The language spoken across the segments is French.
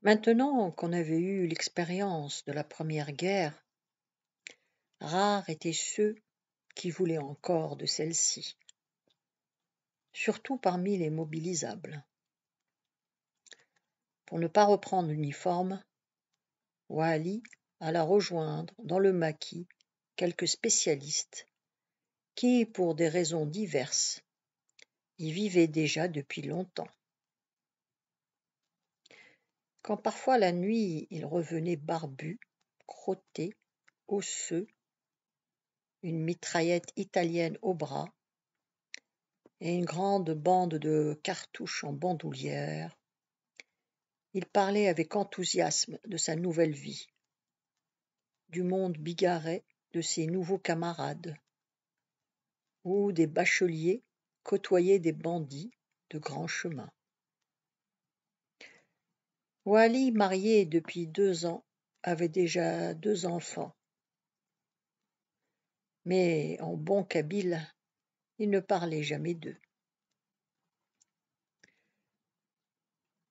Maintenant qu'on avait eu l'expérience de la première guerre, rares étaient ceux qui voulaient encore de celle-ci, surtout parmi les mobilisables. Pour ne pas reprendre l'uniforme, Wally alla rejoindre dans le maquis quelques spécialistes qui, pour des raisons diverses, y vivaient déjà depuis longtemps. Quand parfois la nuit il revenait barbu, crotté, osseux, une mitraillette italienne au bras et une grande bande de cartouches en bandoulière, il parlait avec enthousiasme de sa nouvelle vie, du monde bigarré de ses nouveaux camarades, où des bacheliers côtoyaient des bandits de grand chemin. Wally, marié depuis 2 ans, avait déjà 2 enfants. Mais en bon kabyle, il ne parlait jamais d'eux.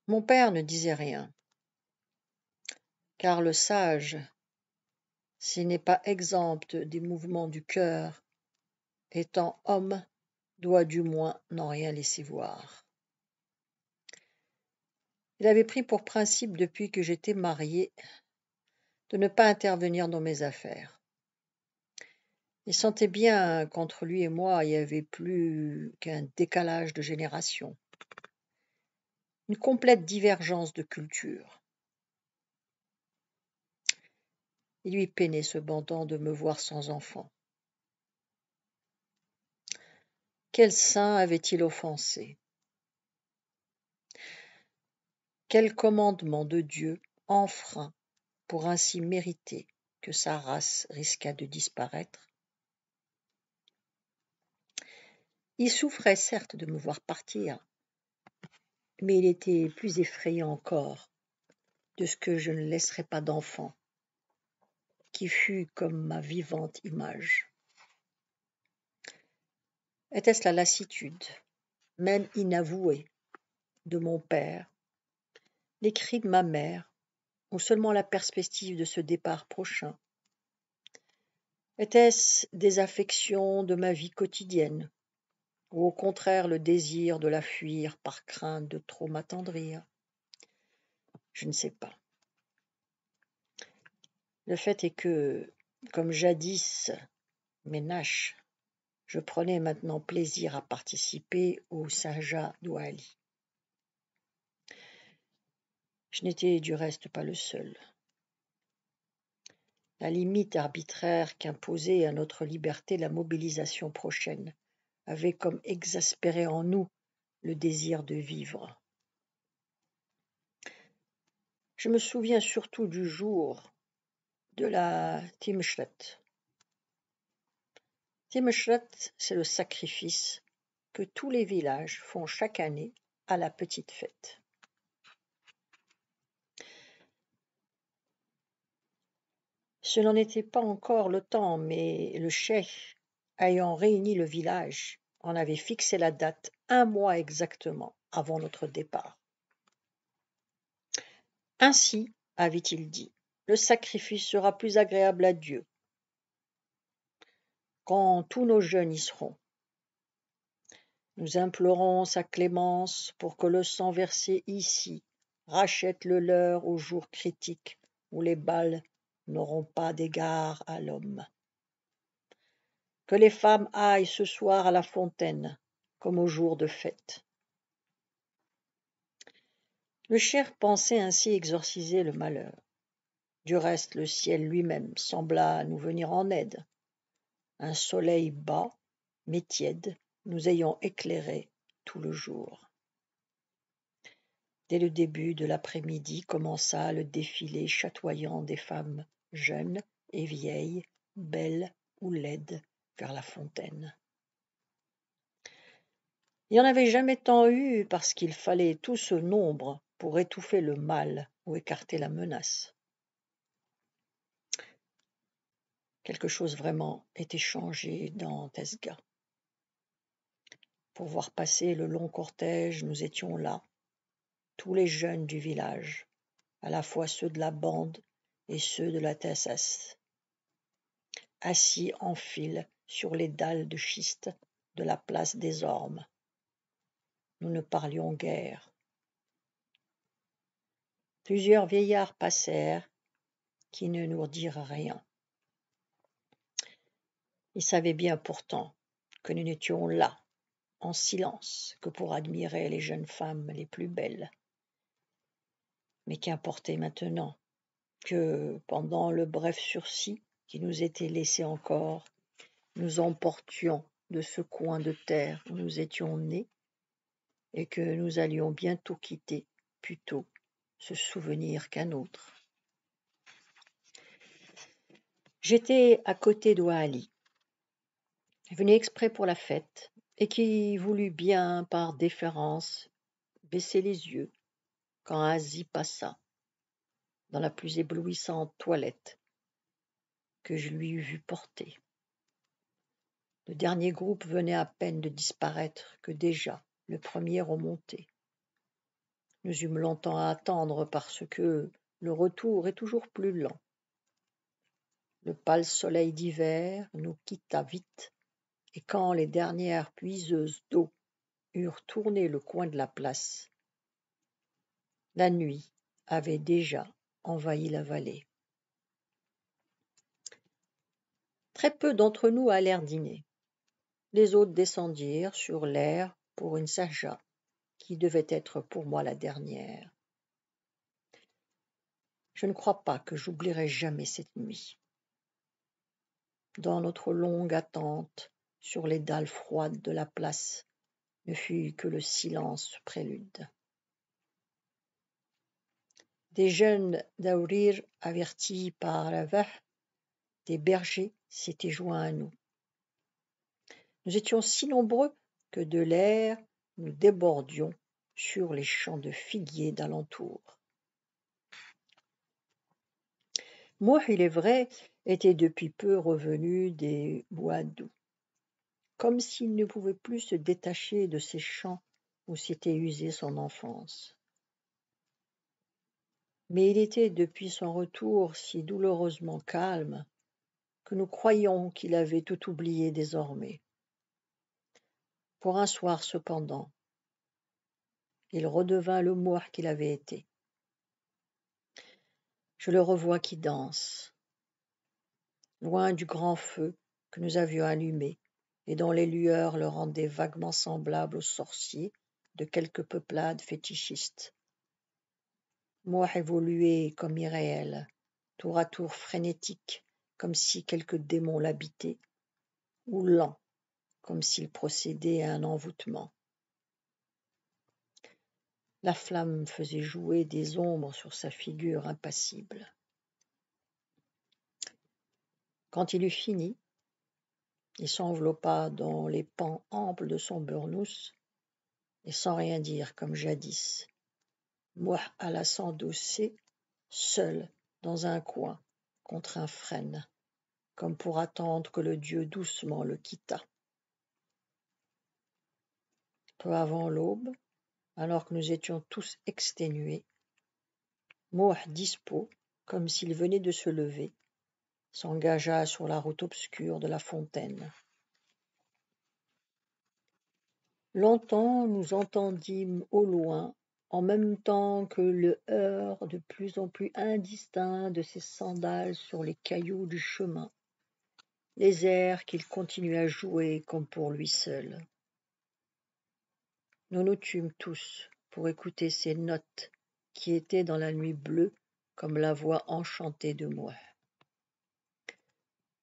Mon père ne disait rien, car le sage, s'il n'est pas exempt des mouvements du cœur, étant homme, doit du moins n'en rien laisser voir. Il avait pris pour principe depuis que j'étais mariée de ne pas intervenir dans mes affaires. Il sentait bien qu'entre lui et moi il n'y avait plus qu'un décalage de génération, une complète divergence de culture. Il lui peinait cependant de me voir sans enfant. Quel saint avait-il offensé? Quel commandement de Dieu enfreint pour ainsi mériter que sa race risquât de disparaître? Il souffrait certes de me voir partir, mais il était plus effrayé encore de ce que je ne laisserais pas d'enfant, qui fût comme ma vivante image. Était-ce la lassitude, même inavouée, de mon père, les cris de ma mère, ou seulement la perspective de ce départ prochain? Était-ce des affections de ma vie quotidienne, ou au contraire le désir de la fuir par crainte de trop m'attendrir? Je ne sais pas. Le fait est que, comme jadis Ménache, je prenais maintenant plaisir à participer au Saja d'Ouali. Je n'étais du reste pas le seul. La limite arbitraire qu'imposait à notre liberté la mobilisation prochaine avait comme exaspéré en nous le désir de vivre. Je me souviens surtout du jour de la Timshret. Timshret, c'est le sacrifice que tous les villages font chaque année à la petite fête. Ce n'en était pas encore le temps, mais le cheikh, ayant réuni le village, en avait fixé la date 1 mois exactement avant notre départ. Ainsi, avait-il dit, le sacrifice sera plus agréable à Dieu quand tous nos jeunes y seront. Nous implorons sa clémence pour que le sang versé ici rachète le leur au jour critique où les balles n'auront pas d'égard à l'homme. Que les femmes aillent ce soir à la fontaine, comme au jour de fête. Le cheikh pensait ainsi exorciser le malheur. Du reste, le ciel lui-même sembla nous venir en aide. Un soleil bas, mais tiède, nous ayant éclairé tout le jour. Dès le début de l'après-midi commença le défilé chatoyant des femmes jeunes et vieilles, belles ou laides, vers la fontaine. Il n'y en avait jamais tant eu parce qu'il fallait tout ce nombre pour étouffer le mal ou écarter la menace. Quelque chose vraiment était changé dans Tesga. Pour voir passer le long cortège, nous étions là, tous les jeunes du village, à la fois ceux de la bande et ceux de la TSS, assis en file sur les dalles de schiste de la place des Ormes. Nous ne parlions guère. Plusieurs vieillards passèrent qui ne nous dirent rien. Ils savaient bien pourtant que nous n'étions là, en silence, que pour admirer les jeunes femmes les plus belles. Mais qu'importait maintenant que, pendant le bref sursis qui nous était laissé encore, nous emportions de ce coin de terre où nous étions nés et que nous allions bientôt quitter, plutôt ce souvenir qu'un autre. J'étais à côté d'Ouali, venu exprès pour la fête, et qui voulut bien, par déférence, baisser les yeux quand Asie passa, dans la plus éblouissante toilette que je lui eus vu porter. Le dernier groupe venait à peine de disparaître que déjà le premier remontait. Nous eûmes longtemps à attendre parce que le retour est toujours plus lent. Le pâle soleil d'hiver nous quitta vite, et quand les dernières puiseuses d'eau eurent tourné le coin de la place, la nuit avait déjà envahi la vallée. Très peu d'entre nous allèrent dîner. Les autres descendirent sur l'herre pour une saja, qui devait être pour moi la dernière. Je ne crois pas que j'oublierai jamais cette nuit. Dans notre longue attente sur les dalles froides de la place, ne fut que le silence prélude. Des jeunes d'Aourir, avertis par la vache des bergers, s'étaient joints à nous. Nous étions si nombreux que de l'air nous débordions sur les champs de figuiers d'alentour. Moi, il est vrai, était depuis peu revenu des bois doux, comme s'il ne pouvait plus se détacher de ces champs où s'était usée son enfance. Mais il était depuis son retour si douloureusement calme que nous croyions qu'il avait tout oublié désormais. Pour un soir cependant, il redevint le mouah qu'il avait été. Je le revois qui danse, loin du grand feu que nous avions allumé et dont les lueurs le rendaient vaguement semblable aux sorciers de quelques peuplades fétichistes. Mouah évoluait comme irréel, tour à tour frénétique, comme si quelque démon l'habitait, ou lent, comme s'il procédait à un envoûtement. La flamme faisait jouer des ombres sur sa figure impassible. Quand il eut fini, il s'enveloppa dans les pans amples de son burnous, et sans rien dire comme jadis, moi alla s'endosser, seul, dans un coin, contre un frêne, comme pour attendre que le dieu doucement le quittât. Peu avant l'aube, alors que nous étions tous exténués, Moh dispo, comme s'il venait de se lever, s'engagea sur la route obscure de la fontaine. Longtemps nous entendîmes au loin, en même temps que le heurt de plus en plus indistinct de ses sandales sur les cailloux du chemin, les airs qu'il continuait à jouer comme pour lui seul. Nous nous tûmes tous pour écouter ces notes qui étaient dans la nuit bleue comme la voix enchantée de moi.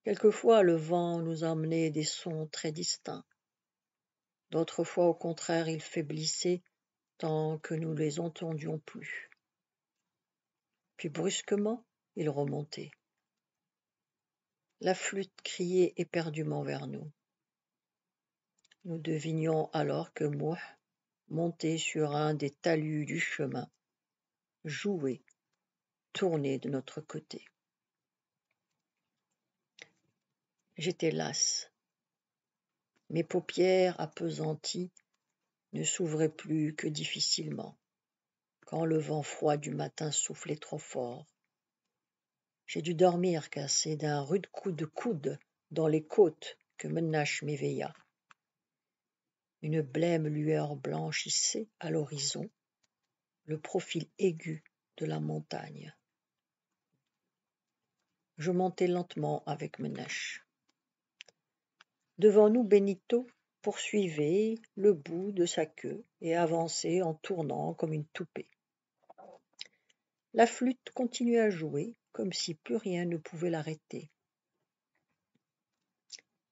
Quelquefois le vent nous emmenait des sons très distincts. D'autres fois, au contraire, il faiblissait tant que nous les entendions plus. Puis brusquement, il remontait. La flûte criait éperdument vers nous. Nous devinions alors que Mouh, monté sur un des talus du chemin, jouait, tourné de notre côté. J'étais lasse. Mes paupières appesanties ne s'ouvraient plus que difficilement, quand le vent froid du matin soufflait trop fort. J'ai dû dormir car c'est d'un rude coup de coude dans les côtes que Menache m'éveilla. Une blême lueur blanchissait à l'horizon le profil aigu de la montagne. Je montai lentement avec Menache. Devant nous, Benito poursuivait le bout de sa queue et avançait en tournant comme une toupée. La flûte continuait à jouer comme si plus rien ne pouvait l'arrêter.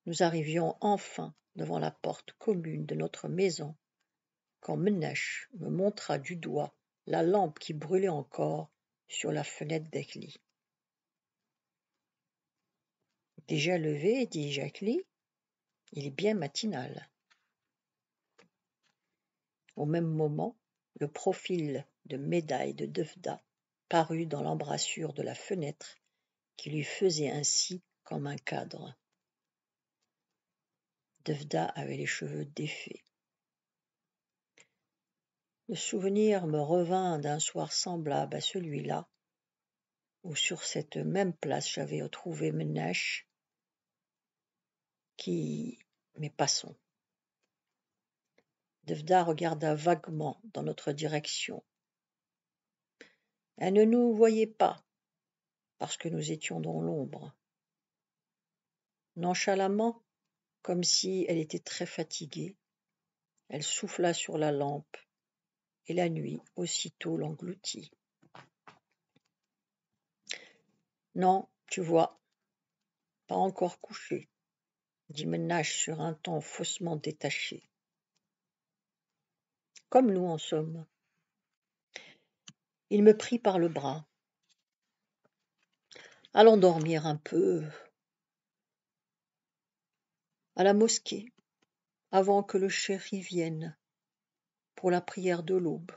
Nous arrivions enfin devant la porte commune de notre maison quand Menache me montra du doigt la lampe qui brûlait encore sur la fenêtre d'Ekli. « Déjà levé, dis-je à Ekli, il est bien matinal. » Au même moment, le profil de médaille de Devda parut dans l'embrasure de la fenêtre qui lui faisait ainsi comme un cadre. Devda avait les cheveux défaits. Le souvenir me revint d'un soir semblable à celui-là, où sur cette même place j'avais retrouvé Menache, mais passons. Devda regarda vaguement dans notre direction. Elle ne nous voyait pas, parce que nous étions dans l'ombre. Nonchalamment, comme si elle était très fatiguée, elle souffla sur la lampe, et la nuit aussitôt l'engloutit. Non, tu vois, pas encore couché, dit Menache sur un ton faussement détaché. Comme nous en somme. Il me prit par le bras. Allons dormir un peu à la mosquée, avant que le chéri vienne pour la prière de l'aube.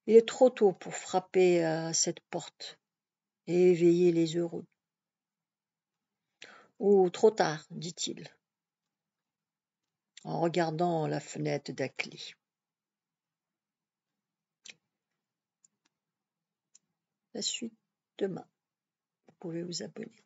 Il est trop tôt pour frapper à cette porte et éveiller les heureux. Ou trop tard, dit-il, en regardant la fenêtre d'Akli. La suite demain. Vous pouvez vous abonner.